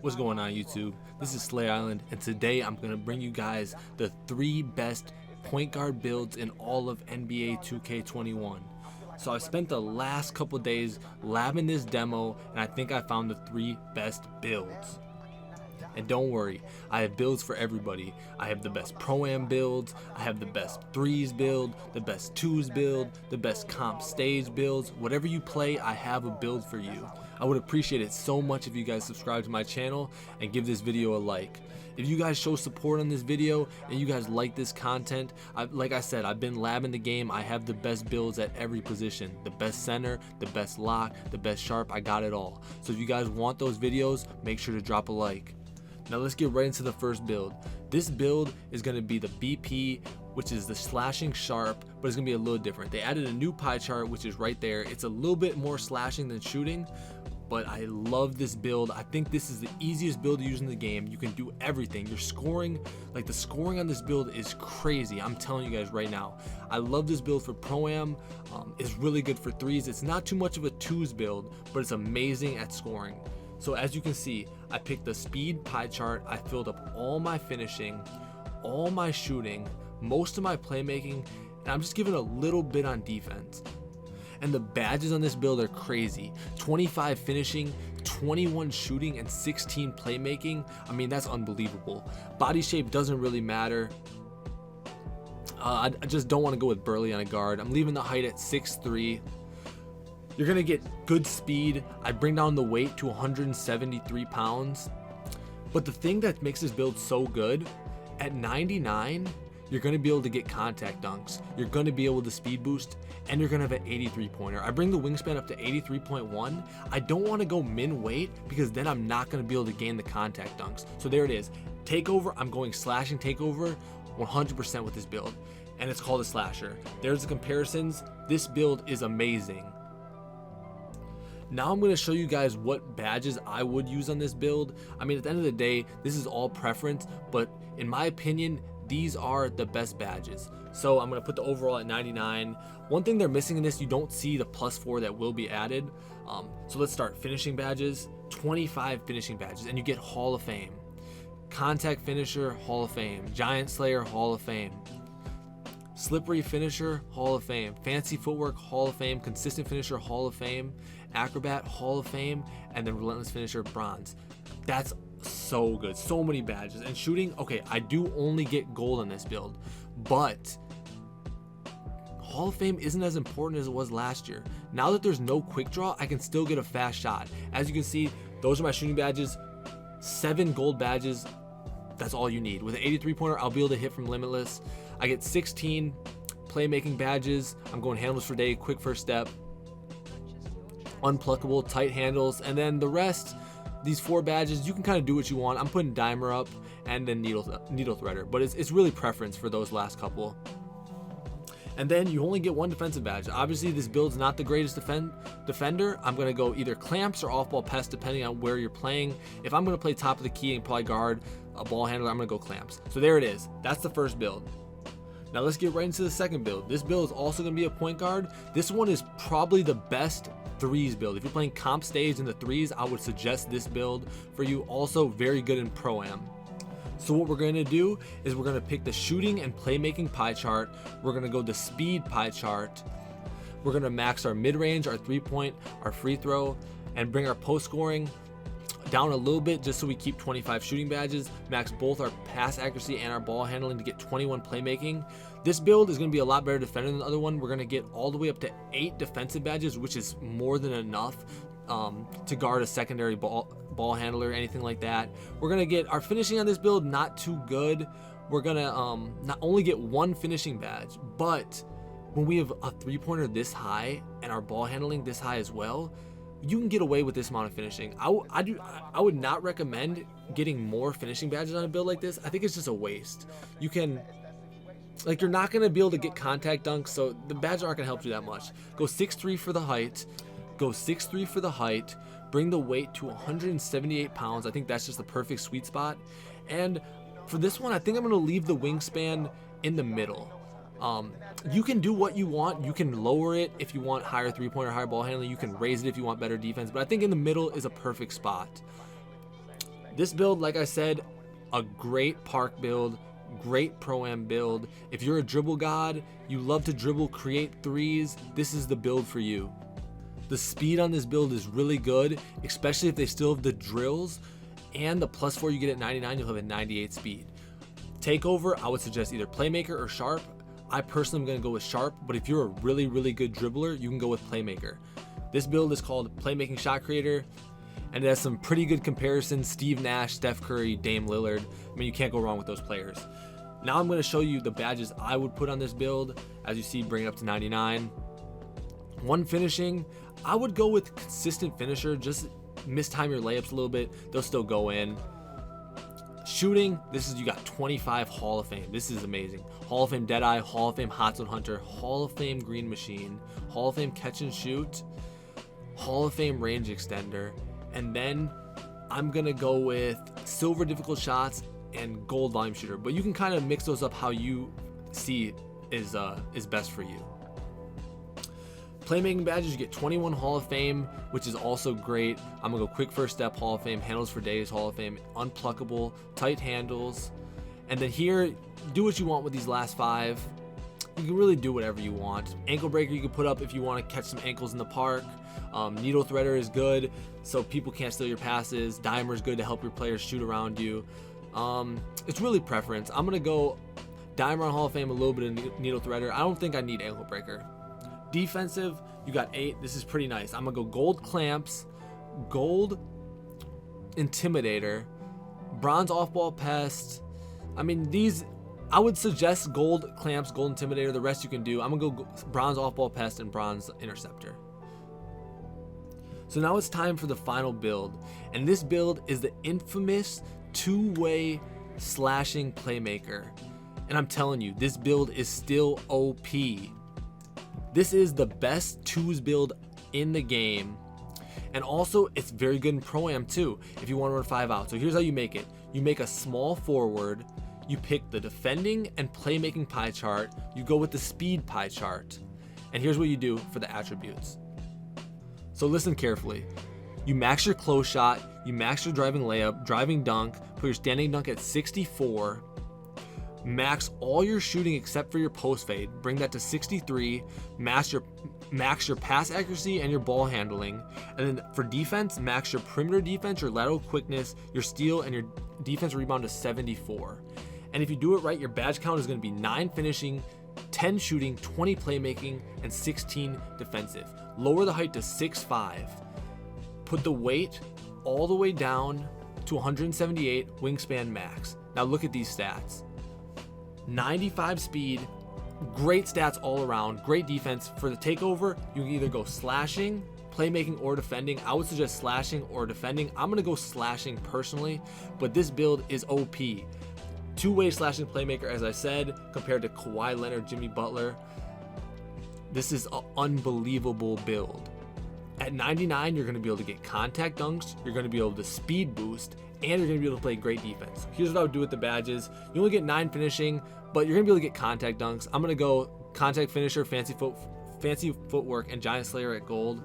What's going on, YouTube? This is SlayIsland, and today I'm going to bring you guys the 3 best point guard builds in all of NBA 2K21. So I spent the last couple days labbing this demo, and I think I found the 3 best builds. And don't worry, I have builds for everybody. I have the best Proam builds, I have the best 3s build, the best 2s build, the best comp stage builds. Whatever you play, I have a build for you. I would appreciate it so much if you guys subscribe to my channel and give this video a like. If you guys show support on this video and you guys like this content, like I said, I've been labbing the game. I have the best builds at every position. The best center, the best lock, the best sharp, I got it all. So if you guys want those videos, make sure to drop a like. Now let's get right into the first build. This build is going to be the BP, which is the slashing sharp, but it's going to be a little different. They added a new pie chart, which is right there. It's a little bit more slashing than shooting, but I love this build. I think this is the easiest build to use in the game. You can do everything. Your scoring, like the scoring on this build is crazy. I'm telling you guys right now. I love this build for Proam. It's really good for 3s. It's not too much of a 2s build, but it's amazing at scoring. So as you can see, I picked the speed pie chart. I filled up all my finishing, all my shooting, most of my playmaking, and I'm just giving a little bit on defense. And the badges on this build are crazy. 25 finishing, 21 shooting, and 16 playmaking. I mean, that's unbelievable. Body shape doesn't really matter. I just don't want to go with Burley on a guard. I'm leaving the height at 6'3". You're gonna get good speed. I bring down the weight to 173 pounds. But the thing that makes this build so good, at 99, you're gonna be able to get contact dunks. You're gonna be able to speed boost, and you're gonna have an 83 pointer. I bring the wingspan up to 83.1. I don't wanna go min weight because then I'm not gonna be able to gain the contact dunks. So there it is. Takeover, I'm going slashing takeover 100% with this build. And it's called a slasher. There's the comparisons. This build is amazing. Now I'm going to show you guys what badges I would use on this build. I mean, at the end of the day, this is all preference, but in my opinion, these are the best badges. So I'm going to put the overall at 99. One thing they're missing in this, you don't see the +4 that will be added. So let's start. Finishing badges, 25 finishing badges, and you get Hall of Fame. Contact Finisher, Hall of Fame. Giant Slayer, Hall of Fame. Slippery Finisher, Hall of Fame. Fancy Footwork, Hall of Fame. Consistent Finisher, Hall of Fame. Acrobat, Hall of Fame. And then Relentless Finisher, Bronze. That's so good. So many badges. And shooting, okay, I do only get gold on this build, but Hall of Fame isn't as important as it was last year. Now that there's no quick draw, I can still get a fast shot. As you can see, those are my shooting badges. 7 gold badges. That's all you need. With an 83 pointer, I'll be able to hit from Limitless. I get 16 playmaking badges. I'm going handles for day, quick first step, unpluckable, tight handles, and then the rest, these 4 badges, you can kind of do what you want. I'm putting dimer up and then needle threader, but it's really preference for those last couple. And then you only get 1 defensive badge. Obviously, this build's not the greatest defender. I'm going to go either clamps or off-ball pest, depending on where you're playing. If I'm going to play top of the key and probably guard a ball handler, I'm going to go clamps. So there it is. That's the first build. Now let's get right into the second build. This build is also going to be a point guard. This one is probably the best 3s build. If you're playing comp stage in the 3s, I would suggest this build for you. Also very good in Pro-Am. So what we're going to do is we're going to pick the shooting and playmaking pie chart. We're going to go the speed pie chart. We're going to max our mid-range, our 3-point, our free throw, and bring our post scoring down a little bit just so we keep 25 shooting badges. Max both our pass accuracy and our ball handling to get 21 playmaking. This build is going to be a lot better defender than the other one. We're going to get all the way up to 8 defensive badges, which is more than enough to guard a secondary ball handler, anything like that. We're gonna get our finishing on this build not too good. We're gonna not only get 1 finishing badge, but when we have a 3-pointer this high and our ball handling this high as well, you can get away with this amount of finishing. I would not recommend getting more finishing badges on a build like this. I think it's just a waste. You can, like, you're not gonna be able to get contact dunks, so the badges aren't gonna help you that much. Go 6'3" for the height. Go 6'3" for the height, bring the weight to 178 pounds. I think that's just the perfect sweet spot. And for this one, I think I'm going to leave the wingspan in the middle. You can do what you want. You can lower it if you want higher 3-pointer, higher ball handling. You can raise it if you want better defense. But I think in the middle is a perfect spot. This build, like I said, a great park build, great Pro-Am build. If you're a dribble god, you love to dribble, create threes, this is the build for you. The speed on this build is really good, especially if they still have the drills, and the +4 you get at 99, you'll have a 98 speed. Takeover, I would suggest either Playmaker or Sharp. I personally am going to go with Sharp, but if you're a really, really good dribbler, you can go with Playmaker. This build is called Playmaking Shot Creator, and it has some pretty good comparisons: Steve Nash, Steph Curry, Dame Lillard. I mean, you can't go wrong with those players. Now I'm going to show you the badges I would put on this build. As you see, bring it up to 99. One finishing, I would go with consistent finisher. Just mistime your layups a little bit, they'll still go in. Shooting, this is, you got 25 Hall of Fame. This is amazing. Hall of Fame Deadeye, Hall of Fame Hot Zone Hunter, Hall of Fame Green Machine, Hall of Fame Catch and Shoot, Hall of Fame Range Extender, and then I'm gonna go with Silver Difficult Shots and Gold Volume Shooter. But you can kind of mix those up how you see is best for you. Playmaking badges, you get 21 Hall of Fame, which is also great. I'm gonna go Quick First Step Hall of Fame, Handles for Days Hall of Fame, Unpluckable, Tight Handles, and then here, do what you want with these last 5. You can really do whatever you want. Ankle Breaker you can put up if you want to catch some ankles in the park. Needle Threader is good, so people can't steal your passes. Dimer is good to help your players shoot around you. It's really preference. I'm gonna go Dimer on Hall of Fame, a little bit of Needle Threader. I don't think I need Ankle Breaker. Defensive, you got 8. This is pretty nice. I'm gonna go Gold Clamps, Gold Intimidator, Bronze Off-Ball Pest. I mean, these, I would suggest Gold Clamps, Gold Intimidator. The rest you can do. I'm gonna go Bronze Off-Ball Pest and Bronze Interceptor. So now it's time for the final build, and this build is the infamous two-way slashing playmaker. And I'm telling you, this build is still OP. This is the best twos build in the game, and also it's very good in Pro-Am too if you want to run 5 out. So here's how you make it. You make a small forward, you pick the defending and playmaking pie chart, you go with the speed pie chart, and here's what you do for the attributes. So listen carefully. You max your close shot, you max your driving layup, driving dunk, put your standing dunk at 64, max all your shooting except for your post fade, bring that to 63, max your pass accuracy and your ball handling, and then for defense, max your perimeter defense, your lateral quickness, your steal, and your defense rebound to 74. And if you do it right, your badge count is going to be 9 finishing, 10 shooting, 20 playmaking, and 16 defensive. Lower the height to 6'5". Put the weight all the way down to 178, wingspan max. Now look at these stats. 95 speed, great stats all around, great defense. For the takeover, you can either go slashing, playmaking, or defending. I would suggest slashing or defending. I'm gonna go slashing personally, but this build is OP. Two-way slashing playmaker, as I said, compared to Kawhi Leonard, Jimmy Butler. This is an unbelievable build. At 99, you're gonna be able to get contact dunks, you're gonna be able to speed boost, and you're gonna be able to play great defense. Here's what I would do with the badges. You only get 9 finishing, but you're gonna be able to get contact dunks. I'm gonna go contact finisher, fancy footwork, and giant slayer at gold.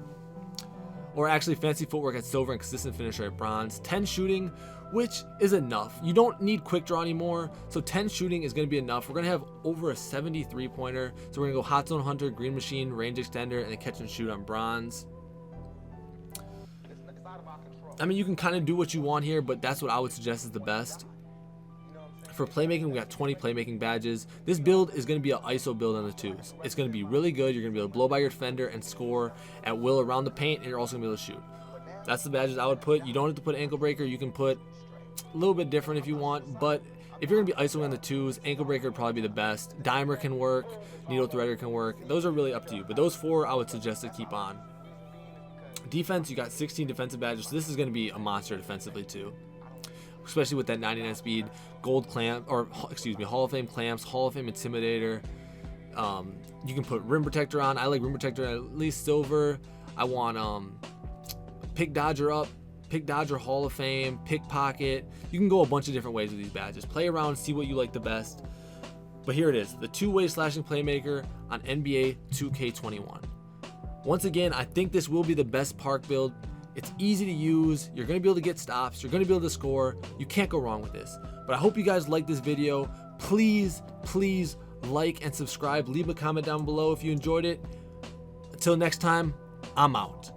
Or actually fancy footwork at silver and consistent finisher at bronze. 10 shooting, which is enough. You don't need quick draw anymore, so 10 shooting is gonna be enough. We're gonna have over a 73 pointer, so we're gonna go hot zone hunter, green machine, range extender, and then catch and shoot on bronze. I mean, you can kind of do what you want here, but that's what I would suggest is the best. For playmaking, we got 20 playmaking badges. This build is going to be an ISO build on the twos. It's going to be really good. You're going to be able to blow by your defender and score at will around the paint, and you're also going to be able to shoot. That's the badges I would put. You don't have to put ankle breaker. You can put a little bit different if you want, but if you're going to be ISO on the twos, ankle breaker would probably be the best. Dimer can work. Needle threader can work. Those are really up to you, but those 4 I would suggest to keep on. Defense, you got 16 defensive badges, so this is going to be a monster defensively too, especially with that 99 speed. Gold clamp, or excuse me, Hall of Fame clamps, Hall of Fame intimidator. You can put rim protector on. I like rim protector at least silver. I want pick dodger up, pick dodger Hall of Fame, pickpocket. You can go a bunch of different ways with these badges. Play around, see what you like the best. But here it is, the two-way slashing playmaker on NBA 2K21. Once again, I think this will be the best park build. It's easy to use. You're going to be able to get stops. You're going to be able to score. You can't go wrong with this. But I hope you guys like this video. Please like and subscribe. Leave a comment down below if you enjoyed it. Until next time, I'm out.